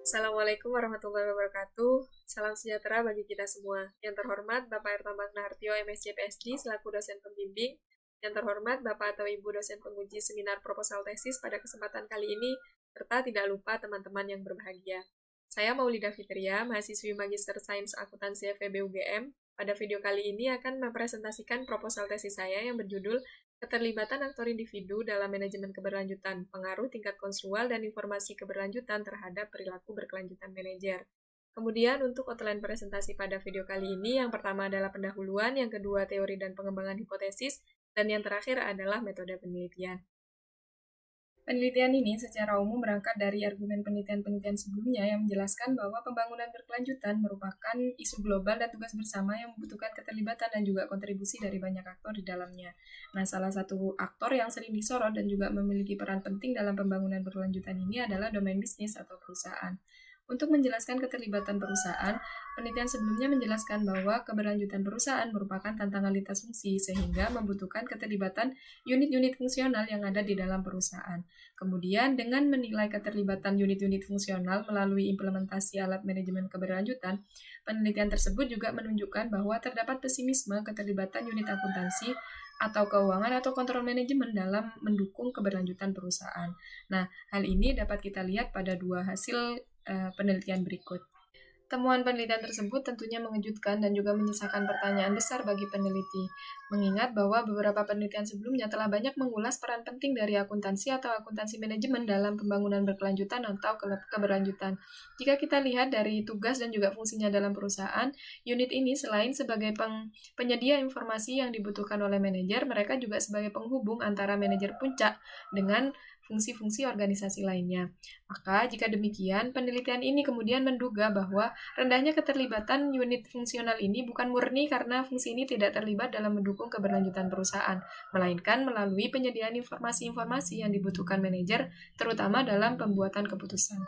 Assalamualaikum warahmatullahi wabarakatuh. Salam sejahtera bagi kita semua. Yang terhormat Bapak Erlambang Nahartyo, MSc PhD, selaku dosen pembimbing. Yang terhormat Bapak atau Ibu dosen penguji seminar proposal tesis pada kesempatan kali ini, serta tidak lupa teman-teman yang berbahagia. Saya Maulida Fitria, mahasiswi Magister Sains Akuntansi FEB UGM. Pada video kali ini akan mempresentasikan proposal tesis saya yang berjudul Keterlibatan aktor individu dalam manajemen keberlanjutan, pengaruh tingkat konstrual dan informasi keberlanjutan terhadap perilaku berkelanjutan manajer. Kemudian untuk outline presentasi pada video kali ini, yang pertama adalah pendahuluan, yang kedua teori dan pengembangan hipotesis, dan yang terakhir adalah metode penelitian. Penelitian ini secara umum berangkat dari argumen penelitian-penelitian sebelumnya yang menjelaskan bahwa pembangunan berkelanjutan merupakan isu global dan tugas bersama yang membutuhkan keterlibatan dan juga kontribusi dari banyak aktor di dalamnya. Nah, salah satu aktor yang sering disorot dan juga memiliki peran penting dalam pembangunan berkelanjutan ini adalah domain bisnis atau perusahaan. Untuk menjelaskan keterlibatan perusahaan, penelitian sebelumnya menjelaskan bahwa keberlanjutan perusahaan merupakan tantangan lintas fungsi sehingga membutuhkan keterlibatan unit-unit fungsional yang ada di dalam perusahaan. Kemudian, dengan menilai keterlibatan unit-unit fungsional melalui implementasi alat manajemen keberlanjutan, penelitian tersebut juga menunjukkan bahwa terdapat pesimisme keterlibatan unit akuntansi atau keuangan atau kontrol manajemen dalam mendukung keberlanjutan perusahaan. Nah, hal ini dapat kita lihat pada dua hasil penelitian berikut. Temuan penelitian tersebut tentunya mengejutkan dan juga menyisakan pertanyaan besar bagi peneliti, mengingat bahwa beberapa penelitian sebelumnya telah banyak mengulas peran penting dari akuntansi atau akuntansi manajemen dalam pembangunan berkelanjutan atau keberlanjutan. Jika kita lihat dari tugas dan juga fungsinya dalam perusahaan, unit ini selain sebagai penyedia informasi yang dibutuhkan oleh manajer, mereka juga sebagai penghubung antara manajer puncak dengan fungsi-fungsi organisasi lainnya. Maka, jika demikian, penelitian ini kemudian menduga bahwa rendahnya keterlibatan unit fungsional ini bukan murni karena fungsi ini tidak terlibat dalam mendukung keberlanjutan perusahaan, melainkan melalui penyediaan informasi-informasi yang dibutuhkan manajer, terutama dalam pembuatan keputusan.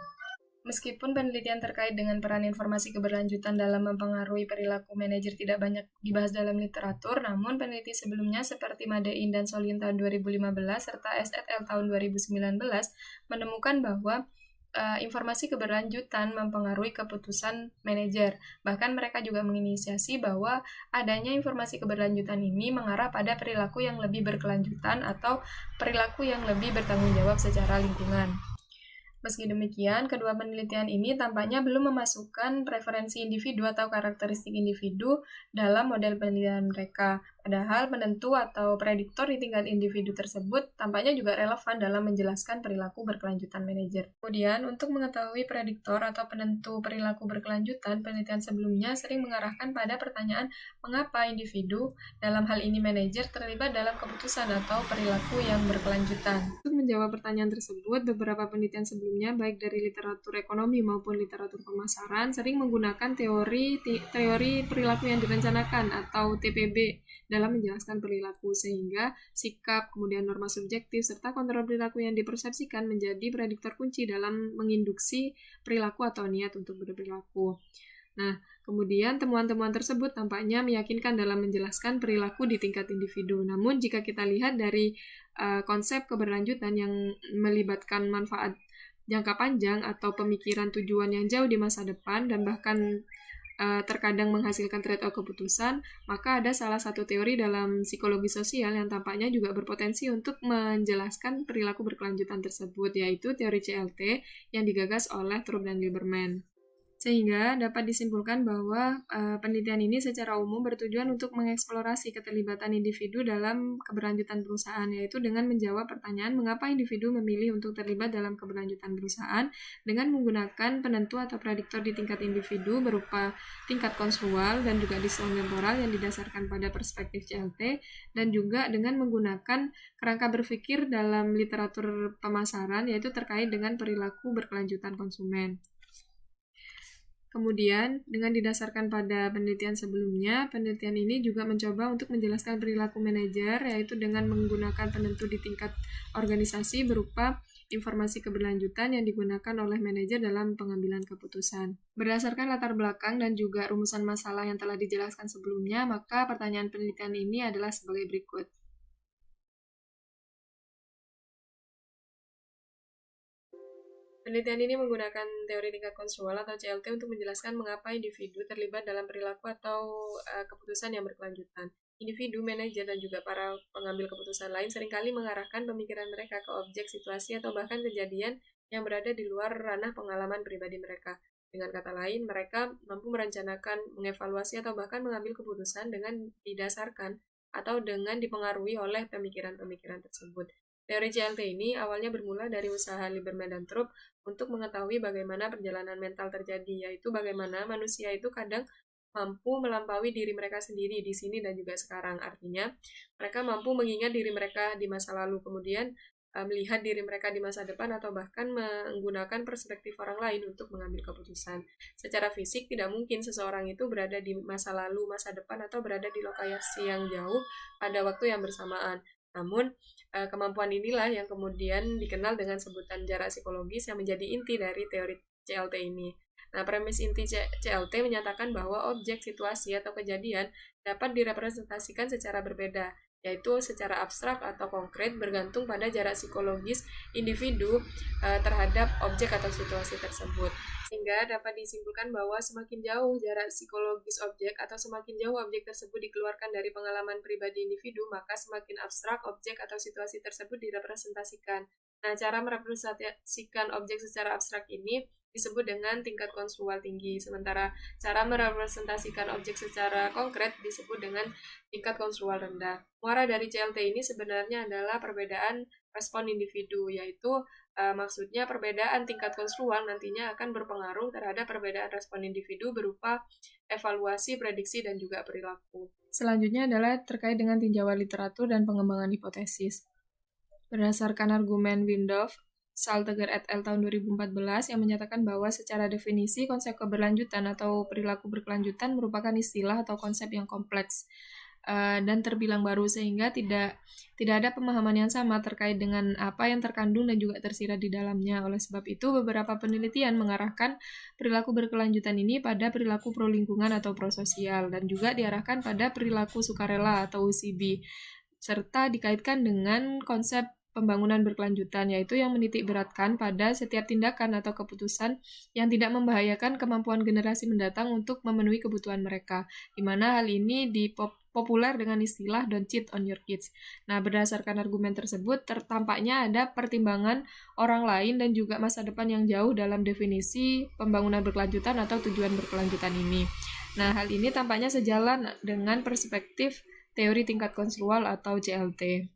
Meskipun penelitian terkait dengan peran informasi keberlanjutan dalam mempengaruhi perilaku manajer tidak banyak dibahas dalam literatur, namun peneliti sebelumnya seperti Madein dan Solin tahun 2015 serta S et al. Tahun 2019 menemukan bahwa informasi keberlanjutan mempengaruhi keputusan manajer. Bahkan mereka juga menginisiasi bahwa adanya informasi keberlanjutan ini mengarah pada perilaku yang lebih berkelanjutan atau perilaku yang lebih bertanggung jawab secara lingkungan. Meski demikian, kedua penelitian ini tampaknya belum memasukkan preferensi individu atau karakteristik individu dalam model penelitian mereka. Padahal penentu atau prediktor di tingkat individu tersebut tampaknya juga relevan dalam menjelaskan perilaku berkelanjutan manajer. Kemudian, untuk mengetahui prediktor atau penentu perilaku berkelanjutan, penelitian sebelumnya sering mengarahkan pada pertanyaan mengapa individu, dalam hal ini manajer, terlibat dalam keputusan atau perilaku yang berkelanjutan. Untuk menjawab pertanyaan tersebut, beberapa penelitian sebelumnya, baik dari literatur ekonomi maupun literatur pemasaran, sering menggunakan teori perilaku yang direncanakan atau TPB dalam menjelaskan perilaku, sehingga sikap, kemudian norma subjektif, serta kontrol perilaku yang dipersepsikan menjadi prediktor kunci dalam menginduksi perilaku atau niat untuk berperilaku. Nah, kemudian temuan-temuan tersebut tampaknya meyakinkan dalam menjelaskan perilaku di tingkat individu. Namun, jika kita lihat dari konsep keberlanjutan yang melibatkan manfaat jangka panjang atau pemikiran tujuan yang jauh di masa depan dan bahkan terkadang menghasilkan trade-off keputusan, maka ada salah satu teori dalam psikologi sosial yang tampaknya juga berpotensi untuk menjelaskan perilaku berkelanjutan tersebut, yaitu teori CLT yang digagas oleh Throop dan Lieberman. Sehingga dapat disimpulkan bahwa penelitian ini secara umum bertujuan untuk mengeksplorasi keterlibatan individu dalam keberlanjutan perusahaan, yaitu dengan menjawab pertanyaan mengapa individu memilih untuk terlibat dalam keberlanjutan perusahaan dengan menggunakan penentu atau prediktor di tingkat individu berupa tingkat konstrual dan juga diskon temporal yang didasarkan pada perspektif CLT, dan juga dengan menggunakan kerangka berpikir dalam literatur pemasaran, yaitu terkait dengan perilaku berkelanjutan konsumen. Kemudian, dengan didasarkan pada penelitian sebelumnya, penelitian ini juga mencoba untuk menjelaskan perilaku manajer, yaitu dengan menggunakan penentu di tingkat organisasi berupa informasi keberlanjutan yang digunakan oleh manajer dalam pengambilan keputusan. Berdasarkan latar belakang dan juga rumusan masalah yang telah dijelaskan sebelumnya, maka pertanyaan penelitian ini adalah sebagai berikut. Penelitian ini menggunakan teori tingkat konstrual atau CLT untuk menjelaskan mengapa individu terlibat dalam perilaku atau keputusan yang berkelanjutan. Individu, manajer, dan juga para pengambil keputusan lain seringkali mengarahkan pemikiran mereka ke objek, situasi, atau bahkan kejadian yang berada di luar ranah pengalaman pribadi mereka. Dengan kata lain, mereka mampu merencanakan, mengevaluasi, atau bahkan mengambil keputusan dengan didasarkan atau dengan dipengaruhi oleh pemikiran-pemikiran tersebut. Teori CLT ini awalnya bermula dari usaha Lieberman dan Thorpe untuk mengetahui bagaimana perjalanan mental terjadi, yaitu bagaimana manusia itu kadang mampu melampaui diri mereka sendiri di sini dan juga sekarang. Artinya, mereka mampu mengingat diri mereka di masa lalu, kemudian melihat diri mereka di masa depan, atau bahkan menggunakan perspektif orang lain untuk mengambil keputusan. Secara fisik, tidak mungkin seseorang itu berada di masa lalu, masa depan, atau berada di lokasi yang jauh pada waktu yang bersamaan. Namun, kemampuan inilah yang kemudian dikenal dengan sebutan jarak psikologis yang menjadi inti dari teori CLT ini. Nah, premis inti CLT menyatakan bahwa objek, situasi, atau kejadian dapat direpresentasikan secara berbeda, yaitu secara abstrak atau konkret bergantung pada jarak psikologis individu terhadap objek atau situasi tersebut. Sehingga dapat disimpulkan bahwa semakin jauh jarak psikologis objek atau semakin jauh objek tersebut dikeluarkan dari pengalaman pribadi individu, maka semakin abstrak objek atau situasi tersebut direpresentasikan. Nah, cara merepresentasikan objek secara abstrak ini disebut dengan tingkat konstrual tinggi, sementara cara merepresentasikan objek secara konkret disebut dengan tingkat konstrual rendah. Muara dari CLT ini sebenarnya adalah perbedaan respon individu, yaitu maksudnya perbedaan tingkat konstrual nantinya akan berpengaruh terhadap perbedaan respon individu berupa evaluasi, prediksi, dan juga perilaku. Selanjutnya adalah terkait dengan tinjauan literatur dan pengembangan hipotesis. Berdasarkan argumen Windorf, Salteger et al. Tahun 2014 yang menyatakan bahwa secara definisi konsep keberlanjutan atau perilaku berkelanjutan merupakan istilah atau konsep yang kompleks dan terbilang baru, sehingga tidak ada pemahaman yang sama terkait dengan apa yang terkandung dan juga tersirat di dalamnya. Oleh sebab itu, beberapa penelitian mengarahkan perilaku berkelanjutan ini pada perilaku pro-lingkungan atau pro-sosial, dan juga diarahkan pada perilaku sukarela atau UCB, serta dikaitkan dengan konsep pembangunan berkelanjutan, yaitu yang menitik beratkan pada setiap tindakan atau keputusan yang tidak membahayakan kemampuan generasi mendatang untuk memenuhi kebutuhan mereka, di mana hal ini populer dengan istilah don't cheat on your kids. Nah, berdasarkan argumen tersebut, tampaknya ada pertimbangan orang lain dan juga masa depan yang jauh dalam definisi pembangunan berkelanjutan atau tujuan berkelanjutan ini. Nah, hal ini tampaknya sejalan dengan perspektif teori tingkat konstrual atau CLT.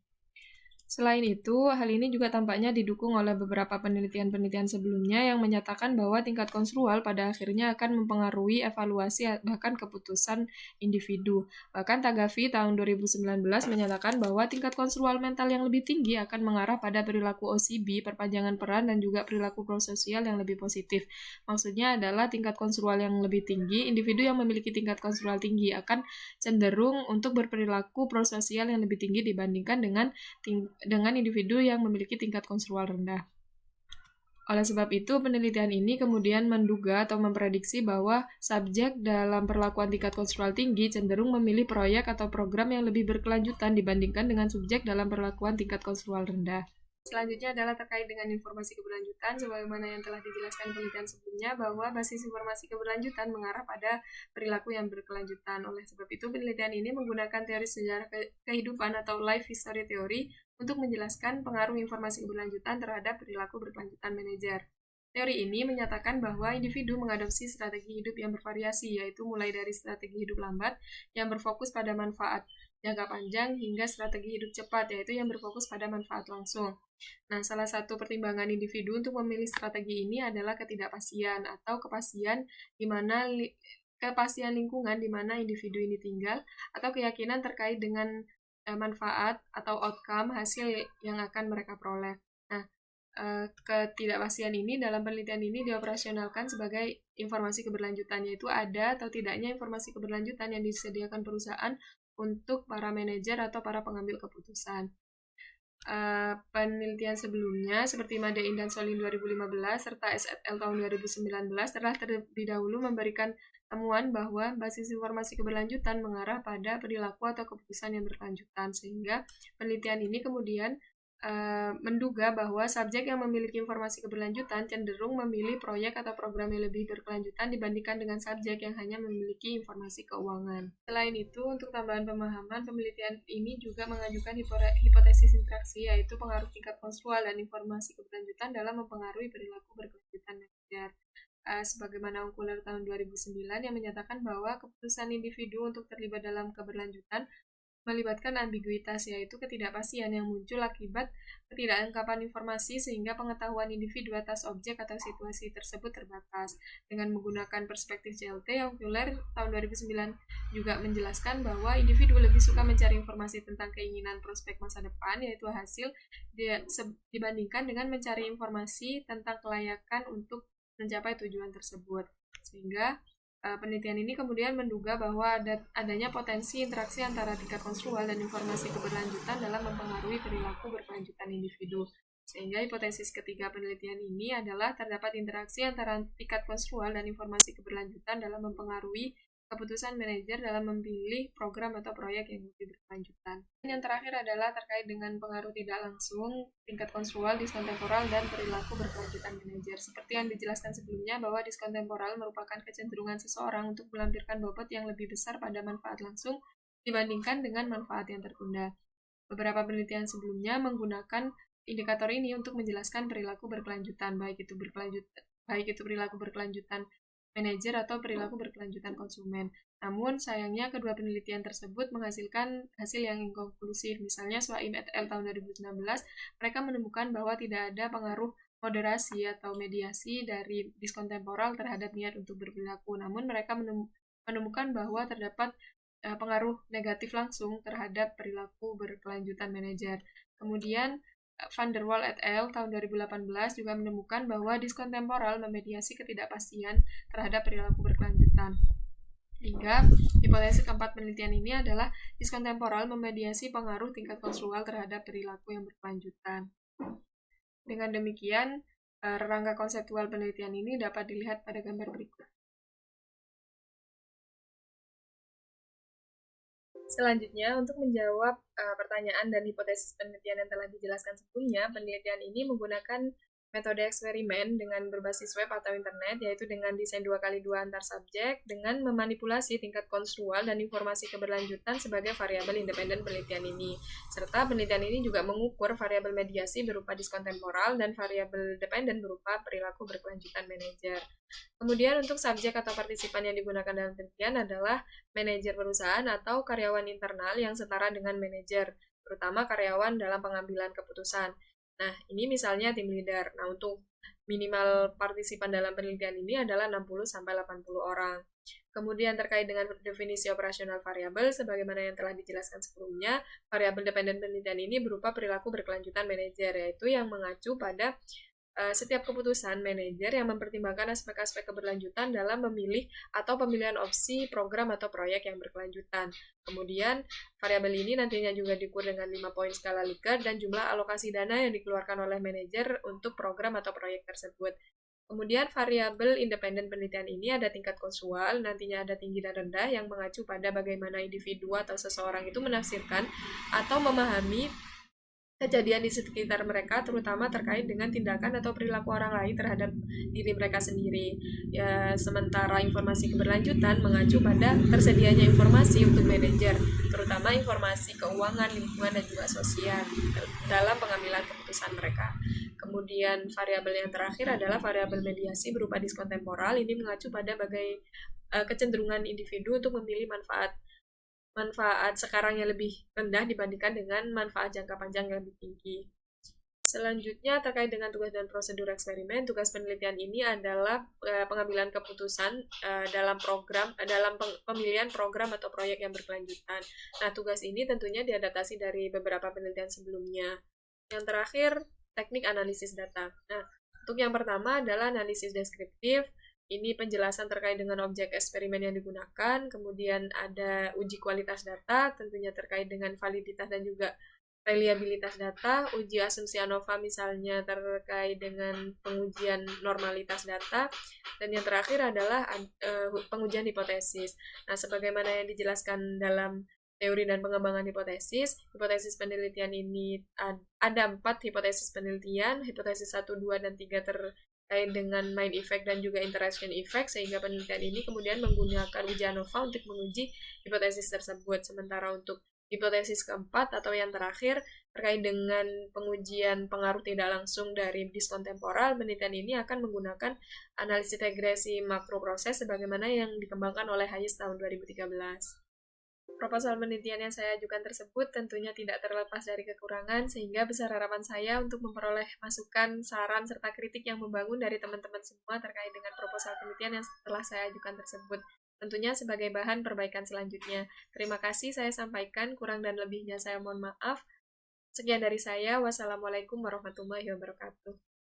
Selain itu, hal ini juga tampaknya didukung oleh beberapa penelitian-penelitian sebelumnya yang menyatakan bahwa tingkat konstrual pada akhirnya akan mempengaruhi evaluasi bahkan keputusan individu. Bahkan Tagavi tahun 2019 menyatakan bahwa tingkat konstrual mental yang lebih tinggi akan mengarah pada perilaku OCB, perpanjangan peran, dan juga perilaku prososial yang lebih positif. Maksudnya adalah tingkat konstrual yang lebih tinggi, individu yang memiliki tingkat konstrual tinggi akan cenderung untuk berperilaku prososial yang lebih tinggi dibandingkan dengan individu yang memiliki tingkat konstrual rendah. Oleh sebab itu, penelitian ini kemudian menduga atau memprediksi bahwa subjek dalam perlakuan tingkat konstrual tinggi cenderung memilih proyek atau program yang lebih berkelanjutan dibandingkan dengan subjek dalam perlakuan tingkat konstrual rendah. Selanjutnya adalah terkait dengan informasi keberlanjutan, sebagaimana yang telah dijelaskan penelitian sebelumnya, bahwa basis informasi keberlanjutan mengarah pada perilaku yang berkelanjutan. Oleh sebab itu, penelitian ini menggunakan teori sejarah kehidupan atau life history theory untuk menjelaskan pengaruh informasi keberlanjutan terhadap perilaku berkelanjutan manajer. Teori ini menyatakan bahwa individu mengadopsi strategi hidup yang bervariasi, yaitu mulai dari strategi hidup lambat yang berfokus pada manfaat jangka panjang hingga strategi hidup cepat, yaitu yang berfokus pada manfaat langsung. Nah, salah satu pertimbangan individu untuk memilih strategi ini adalah ketidakpastian atau kepastian kepastian lingkungan di mana individu ini tinggal, atau keyakinan terkait dengan manfaat atau outcome hasil yang akan mereka peroleh. Nah, ketidakpastian ini dalam penelitian ini dioperasionalkan sebagai informasi keberlanjutan, yaitu ada atau tidaknya informasi keberlanjutan yang disediakan perusahaan untuk para manajer atau para pengambil keputusan. Penelitian sebelumnya seperti Madein dan Solin 2015 serta S et al. Tahun 2019 telah terlebih dahulu memberikan temuan bahwa basis informasi keberlanjutan mengarah pada perilaku atau keputusan yang berkelanjutan, sehingga penelitian ini kemudian menduga bahwa subjek yang memiliki informasi keberlanjutan cenderung memilih proyek atau program yang lebih berkelanjutan dibandingkan dengan subjek yang hanya memiliki informasi keuangan. Selain itu, untuk tambahan pemahaman, penelitian ini juga mengajukan hipotesis interaksi, yaitu pengaruh tingkat konstruktual dan informasi keberlanjutan dalam mempengaruhi perilaku berkelanjutan manajer. Sebagaimana ungkuler tahun 2009 yang menyatakan bahwa keputusan individu untuk terlibat dalam keberlanjutan melibatkan ambiguitas, yaitu ketidakpastian yang muncul akibat ketidaklengkapan informasi sehingga pengetahuan individu atas objek atau situasi tersebut terbatas. Dengan menggunakan perspektif JLT, Ungkuler tahun 2009 juga menjelaskan bahwa individu lebih suka mencari informasi tentang keinginan prospek masa depan, yaitu hasil, dibandingkan dengan mencari informasi tentang kelayakan untuk mencapai tujuan tersebut. Sehingga penelitian ini kemudian menduga bahwa adanya potensi interaksi antara tingkat konstruktual dan informasi keberlanjutan dalam mempengaruhi perilaku berkelanjutan individu. Sehingga hipotesis ketiga penelitian ini adalah terdapat interaksi antara tingkat konstruktual dan informasi keberlanjutan dalam mempengaruhi keputusan manajer dalam memilih program atau proyek yang lebih berkelanjutan. Yang terakhir adalah terkait dengan pengaruh tidak langsung tingkat konstruktual, diskon temporal, dan perilaku berkelanjutan manajer. Seperti yang dijelaskan sebelumnya bahwa diskon temporal merupakan kecenderungan seseorang untuk melampirkan bobot yang lebih besar pada manfaat langsung dibandingkan dengan manfaat yang tertunda. Beberapa penelitian sebelumnya menggunakan indikator ini untuk menjelaskan perilaku berkelanjutan, baik itu perilaku berkelanjutan manajer atau perilaku berkelanjutan konsumen. Namun, sayangnya kedua penelitian tersebut menghasilkan hasil yang inkonklusif. Misalnya, Swaim et al. Tahun 2016, mereka menemukan bahwa tidak ada pengaruh moderasi atau mediasi dari diskon temporal terhadap niat untuk berperilaku. Namun, mereka menemukan bahwa terdapat pengaruh negatif langsung terhadap perilaku berkelanjutan manajer. Kemudian, Van der Waal et al. Tahun 2018 juga menemukan bahwa diskon temporal memediasi ketidakpastian terhadap perilaku berkelanjutan. Hingga hipotesis keempat penelitian ini adalah diskon temporal memediasi pengaruh tingkat konstruktual terhadap perilaku yang berkelanjutan. Dengan demikian, rangka konseptual penelitian ini dapat dilihat pada gambar berikut. Selanjutnya, untuk menjawab pertanyaan dan hipotesis penelitian yang telah dijelaskan sebelumnya, penelitian ini menggunakan metode eksperimen dengan berbasis web atau internet, yaitu dengan desain 2x2 antar subjek, dengan memanipulasi tingkat konstruktual dan informasi keberlanjutan sebagai variabel independen penelitian ini. Serta penelitian ini juga mengukur variabel mediasi berupa diskon temporal dan variabel dependen berupa perilaku berkelanjutan manajer. Kemudian untuk subjek atau partisipan yang digunakan dalam penelitian adalah manajer perusahaan atau karyawan internal yang setara dengan manajer, terutama karyawan dalam pengambilan keputusan. Nah, ini misalnya tim leader. Nah, untuk minimal partisipan dalam penelitian ini adalah 60-80 orang. Kemudian terkait dengan definisi operasional variabel, sebagaimana yang telah dijelaskan sebelumnya, variabel dependen penelitian ini berupa perilaku berkelanjutan manajer, yaitu yang mengacu pada setiap keputusan manajer yang mempertimbangkan aspek-aspek keberlanjutan dalam memilih atau pemilihan opsi program atau proyek yang berkelanjutan. Kemudian, variabel ini nantinya juga diukur dengan 5 poin skala Likert dan jumlah alokasi dana yang dikeluarkan oleh manajer untuk program atau proyek tersebut. Kemudian, variabel independen penelitian ini ada tingkat konstruktual, nantinya ada tinggi dan rendah yang mengacu pada bagaimana individu atau seseorang itu menafsirkan atau memahami kejadian di sekitar mereka, terutama terkait dengan tindakan atau perilaku orang lain terhadap diri mereka sendiri. Ya, sementara informasi keberlanjutan mengacu pada tersedianya informasi untuk manajer, terutama informasi keuangan, lingkungan, dan juga sosial dalam pengambilan keputusan mereka. Kemudian variabel yang terakhir adalah variabel mediasi berupa diskon temporal. Ini mengacu pada kecenderungan individu untuk memilih manfaat sekarang yang lebih rendah dibandingkan dengan manfaat jangka panjang yang lebih tinggi. Selanjutnya, terkait dengan tugas dan prosedur eksperimen, tugas penelitian ini adalah pengambilan keputusan dalam pemilihan program atau proyek yang berkelanjutan. Nah, tugas ini tentunya diadaptasi dari beberapa penelitian sebelumnya. Yang terakhir, teknik analisis data. Nah, untuk yang pertama adalah analisis deskriptif. Ini penjelasan terkait dengan objek eksperimen yang digunakan, kemudian ada uji kualitas data, tentunya terkait dengan validitas dan juga reliabilitas data, uji asumsi ANOVA misalnya terkait dengan pengujian normalitas data, dan yang terakhir adalah pengujian hipotesis. Nah, sebagaimana yang dijelaskan dalam teori dan pengembangan hipotesis. Hipotesis penelitian ini ada 4 hipotesis penelitian, hipotesis 1, 2, dan 3 terkait dengan main effect dan juga interaction effect, sehingga penelitian ini kemudian menggunakan uji ANOVA untuk menguji hipotesis tersebut. Sementara untuk hipotesis keempat atau yang terakhir terkait dengan pengujian pengaruh tidak langsung dari diskon temporal, penelitian ini akan menggunakan analisis regresi makroproses sebagaimana yang dikembangkan oleh Hayes tahun 2013. Proposal penelitian yang saya ajukan tersebut tentunya tidak terlepas dari kekurangan, sehingga besar harapan saya untuk memperoleh masukan, saran, serta kritik yang membangun dari teman-teman semua terkait dengan proposal penelitian yang telah saya ajukan tersebut. Tentunya sebagai bahan perbaikan selanjutnya. Terima kasih saya sampaikan, kurang dan lebihnya saya mohon maaf. Sekian dari saya. Wassalamualaikum warahmatullahi wabarakatuh.